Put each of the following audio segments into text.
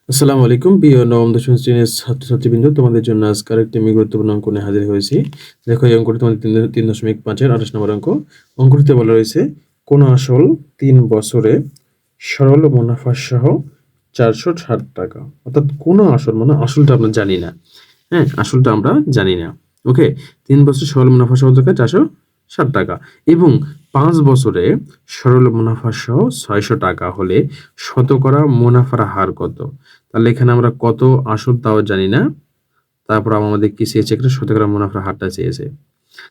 আসসালামু আলাইকুম প্রিয় নবম দশম শ্রেণীর ছাত্রছাত্রীবৃন্দ, তোমাদের জন্য আজকে আরেকটি গুরুত্বপূর্ণ অঙ্ক নিয়ে হাজির হয়েছি। দেখো, এই অঙ্কটি তোমাদের 3.5-এর 28 নম্বর অঙ্ক। অঙ্কটিতে বলা রয়েছে কোন আসল 3 বছরে সরল মুনাফা সহ 460 টাকা। অর্থাৎ কোন আসল মানে আসলটা আমরা জানি না। হ্যাঁ, আসলটা আমরা জানি না। ওকে, 3 বছর সরল মুনাফা সহ টাকা 460 টাকা এবং 5 বছরে সরল মুনাফা সহ 600 টাকা হলে শতকরা মুনাফার হার কত? তাহলে এখানে আমরা কত আসল তাও জানি না। তারপর আমাদের কি চেয়েছে, এখানে শতকরা মুনাফার হারটা চেয়েছে।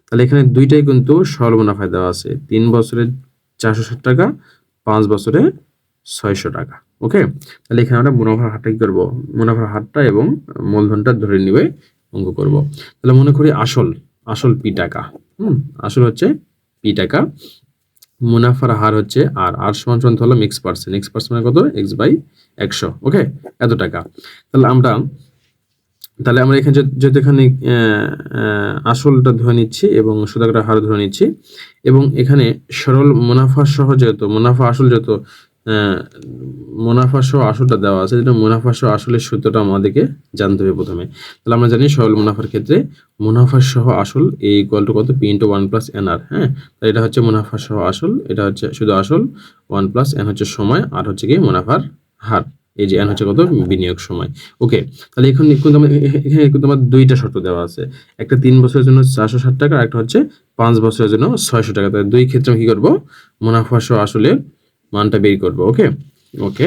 তাহলে এখানে দুইটাই কিন্তু সরল মুনাফায় দেওয়া আছে, 3 বছরে 460 টাকা, 5 বছরে 600 টাকা। ওকে, তাহলে এখানে আমরা মুনাফার হারটা কি করবো, মুনাফার হারটা এবং মূলধনটা ধরে নিবে অঙ্ক করব। তাহলে মনে করি আসল আসল পি টাকা। আসল হচ্ছে পি টাকা, মুনাফার হার হচ্ছে আর সমান সমান হলো x%। x% মানে কত, x/100। ওকে, এত টাকা। তাহলে আমরা এখানে যেহেতু এখানে আসলটা ধরে নিচ্ছি এবং শতকরা হার ধরে নিচ্ছি, এবং এখানে সরল মুনাফা সহ যেহেতু মুনাফা আসল যেহেতু মুনাফা সহ আসলটা দেওয়া আছে, যেটা মুনাফা সহ আসলের সূত্রটা আমাদেরকে জানতে হবে প্রথমে। তাহলে আমরা জানি সরল মুনাফার ক্ষেত্রে মুনাফা সহ আসল ইকুয়াল টু কত, পি ইন্টু 1 + nr। হ্যাঁ, তাহলে এটা হচ্ছে মুনাফা সহ আসল, এটা হচ্ছে শুধু আসল, 1 + n হচ্ছে সময়, আর হচ্ছে কি মুনাফার হার, এই যে n হচ্ছে কত, বিনিয়োগ সময়। ওকে, তাহলে এখন এখানে কিন্তু আমার দুইটা শর্ত দেওয়া আছে, একটা 3 বছরের জন্য 460 টাকা, আর একটা হচ্ছে 5 বছরের জন্য 600 টাকা। তাহলে দুই ক্ষেত্রে আমি কি করবো, মুনাফা সহ আসলে মানটা বের করবো। ওকে ওকে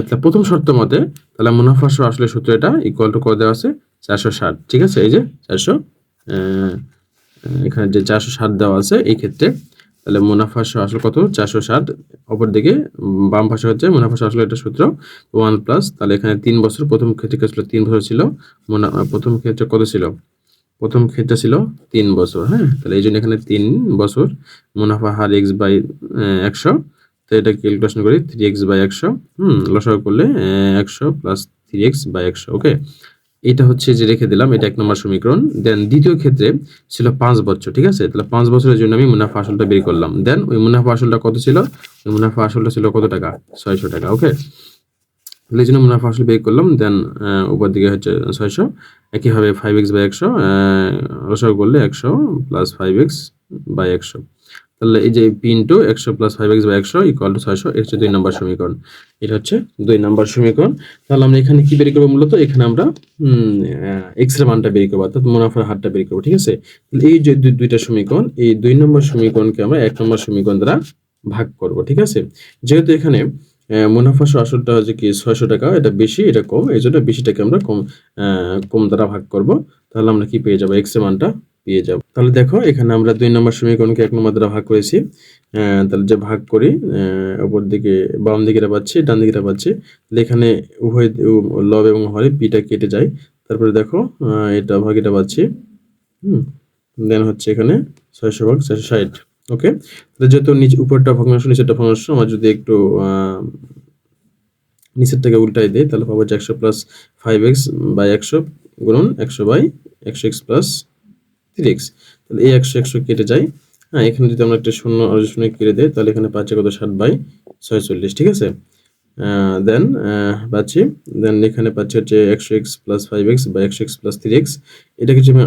তাহলে প্রথম শর্ত মতে তাহলে মুনাফা সহ আসলে সূত্র এটা ইকুয়াল টু করে দেওয়া আছে 460। ঠিক আছে, এই যে 400, এখানে যে 460 দেওয়া আছে এই ক্ষেত্রে, তাহলে মুনাফা সহ আসল কত, 460। অপর দিকে বাম পাশে হচ্ছে মুনাফা সহ আসল, এটা সূত্র 1 প্লাস, তাহলে এখানে 3 বছর, প্রথম ক্ষেত্রে ছিল 3 বছর ছিল, প্রথম ক্ষেত্রে কত ছিল, প্রথম ক্ষেত্রে ছিল 3 বছর। হ্যাঁ, তাহলে এই জন্য এখানে 3 বছর, মুনাফা হার x/100। তো এটা ক্যালকুলেশন করি 3x/100, লসাগু করলে 100 প্লাস 3x/100। ওকে, এটা হচ্ছে যে রেখে দিলাম, এটা 1 নম্বর সমীকরণ। দেন দ্বিতীয় ক্ষেত্রে ছিল 5 বছর। ঠিক আছে, তাহলে 5 বছরের জন্য আমি মুনাফা আসলটা বের করলাম। দেন ওই মুনাফা আসলটা কত ছিল, ওই মুনাফা আসলটা ছিল কত টাকা, 600 টাকা। ওকে, তাহলে এই জন্য মুনাফা আসল বের করলাম। দেন উপর দিকে হচ্ছে 600, একইভাবে 5x/100, লসাগু করলে 100 প্লাস 5x/100। তাহলে এই যে P into 100 plus 5x/100 equal to 600, এটা হচ্ছে 2 নম্বর সমীকরণ। এটা হচ্ছে 2 নম্বর সমীকরণ। তাহলে আমরা এখানে কি বের করবো, মূলত এখানে আমরা এক্স এর মানটা বের করবো, অর্থাৎ মুনাফার হারটা বের করবো। ঠিক আছে, তাহলে এই যে দুইটা সমীকরণ, এই 2 নম্বর সমীকরণকে আমরা 1 নম্বর সমীকরণ দ্বারা ভাগ করব। ঠিক আছে, যেহেতু এখানে মুনাফা সহ আসলটা হচ্ছে কি 600 টাকা, এটা বেশি এটা কম, এই জন্য বেশিটাকে আমরা কম দ্বারা ভাগ করব। তাহলে আমরা কি পেয়ে যাবো, এক্স এর মানটা পেয়ে যাব। তাহলে দেখো, এখানে আমরা 2 নম্বর সমীকরণকে 1 নম্বর দ্বারা ভাগ করেছি। তাহলে যে ভাগ করি, উপর দিকে বাম দিকে পাচ্ছি, ডান দিকে পাচ্ছি। তাহলে এখানে উভয় লব এবং হরে পিটা কেটে যায়। তারপরে দেখো, এটা ভাগ এটা পাচ্ছি। দেন হচ্ছে এখানে 600 ভাগ 460। ওকে, তাহলে যেহেতু উপরটা ভগ্নাংশ, নিচেরটা ভগ্নাংশ, আমার যদি একটু নিচেরটাকে উল্টাই দেই, তাহলে পাবো যে 100 প্লাস 5x/100 গুণন 100/100x প্লাস 3x। তাহলে এই 100 কেটে যায়। হ্যাঁ, এখানে যদি আমরা একটা শূন্য আর শূন্য কেটে দেই, তাহলে এখানে পাচ্ছে কত, 60/46। ঠিক আছে, দেন পাচ্ছি, দেন এখানে পাচ্ছি হচ্ছে 100x plus 5x/100x plus 3x। এটাকে যদি আমি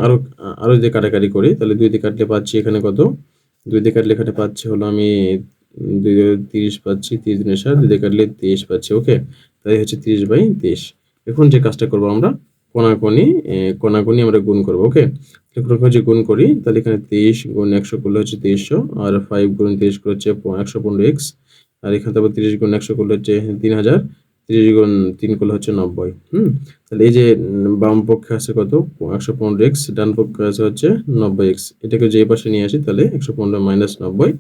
আরো যদি কাটাকাটি করি, তাহলে 2 দিয়ে কাটলে পাচ্ছি এখানে কত, 2 দিয়ে কাটলে এখানে পাচ্ছি হলো আমি 2 পাচ্ছি, 30 দিনের 7, 2 দিয়ে কাটলে 23 পাচ্ছি। ওকে, তাই হচ্ছে 30/23। এখন যে কাজটা করবো আমরা, কোনাকুনি আমরা গুণ করবো। ওকে, যে গুণ করি, তাহলে এখানে 23 গুণ 100 করলে হচ্ছে 2300, আর 5 গুণ 23 করে হচ্ছে 115x, আর এখানে তারপর 30 গুণ 100 করলে হচ্ছে 3000, 30 গুণ 3 করলে হচ্ছে 90। তাহলে এই যে বাম পক্ষে আছে কত, 115x, ডান পক্ষে আছে হচ্ছে 90x। এটাকে যে পাশে নিয়ে আসি, তাহলে 115 মাইনাস 90,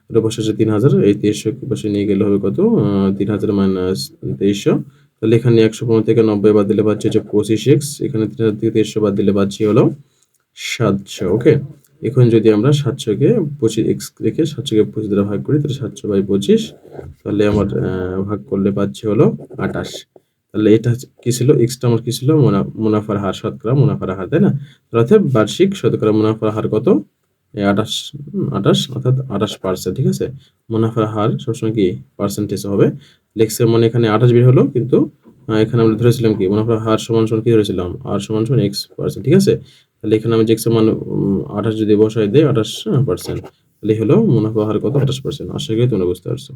ওটা পাশে আছে 3000, এই 2300 পাশে নিয়ে গেলে হবে কত, 3000 মাইনাস 2300। তাহলে এখানে 115 থেকে 90 বাদ দিলে পাচ্ছি হচ্ছে 25x, এখানে 3000 থেকে 2300 বাদ দিলে পাচ্ছি হলো 700। ওকে, এখন যদি আমরা 700-কে 25x রেখে 700-কে 25 দ্বারা ভাগ করি, তাহলে 700/25, তাহলে আমার ভাগ করলে পাচ্ছি হলো 28। তাহলে এটা কি ছিল, এক্সটা আমার কি ছিল, মুনাফার হার, শতকরা মুনাফার হার, তাই না? অর্থাৎ বার্ষিক শতকরা মুনাফার হার কত, 28, 28 অর্থাৎ 28%। ঠিক আছে, মুনাফার হার সবসময় কি পার্সেন্টেজ হবে। লেক্সের মানে এখানে 28 বের হলো, কিন্তু এখানে আমরা ধরেছিলাম কি মুনাফার হার সমান সমান কি ধরেছিলাম আর সমান সমান x%, ঠিক আছে? তাহলে এখানে আমি যে x এর মান 28 যদি বসাই দেই 28%, তাহলে হলো মুনাফা হার কত 28%। আশা করি তোমরা বুঝতে পারছো।